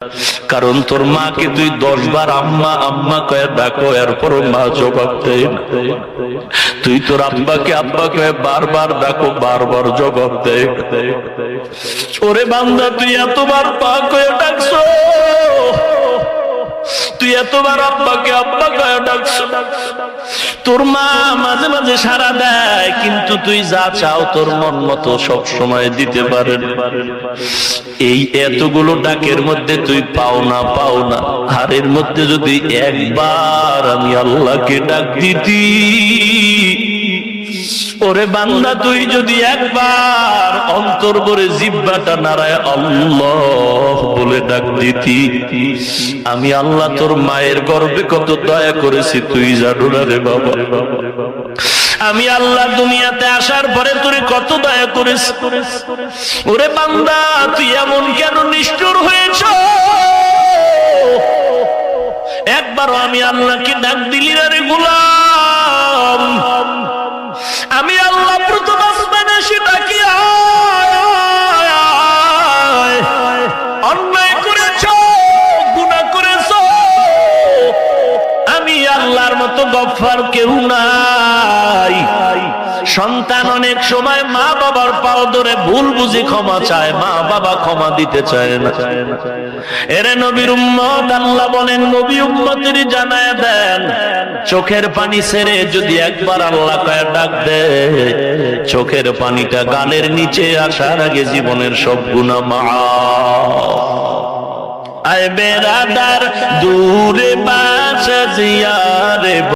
কারণ তোর মাকে তুই 10 বার আম্মা আম্মা কয়ে ডাকো, এরপর মা জবাব দেয় না। তুই তোর আব্বাকে আব্বা কয়ে বারবার ডাকো, বারবার জবাব দেয়। ওরে বান্দা, তুই এতবার পা কয়ে ডাকছো, তুই এতবার আব্বাকে আব্বা কয়ে ডাকছো, তোর মা মাঝে মাঝে সাড়া দেয়, কিন্তু তুই যা চাও তোর মন মতো সব সময় দিতে পারেন। এই এতগুলো ডাকের মধ্যে তুই পাও না, আর এর মধ্যে যদি একবার আমি আল্লাহকে ডাক দিতি, ওরে বান্দা তুই যদি একবার অন্তর ভরে জিহ্বাটা নাড়ায় আল্লাহ বলে ডাক দিতি, আমি আল্লাহ তোর মায়ের গর্ভে কত দয়া করেছি তুই জানো না রে বাবা। আমি আল্লাহ দুনিয়াতে আসার পরে তোর কত দয়া করেছি। ওরে বান্দা, তুই এমন কেন নিষ্ঠুর হয়েছ? একবারও আমি আল্লাহকে ডাক দিলি না রে গোলাম। আমি আল্লাহ প্রথম আসমানে এসে ডাকি, অন্যায় করেছ, গুনাহ করেছ, আমি আল্লাহর মতো গফফার কেউ নাই। সন্তান অনেক সময় মা বাবার পাও ধরে ভুল বুঝি ক্ষমা চায়, মা বাবা ক্ষমা দিতে চায় না। এরে নবীর উম্মত, আল্লাহ বলেন নবী উম্মতের জানায় দেন, চোখের পানি ছেড়ে যদি একবার আল্লাহ কয়ে ডাক দে, চোখের পানিটা গালের নিচে আসার আগে জীবনের সব গুনাহ মাফ। আয় বেরাদার দূরে বাসা জিয়ারে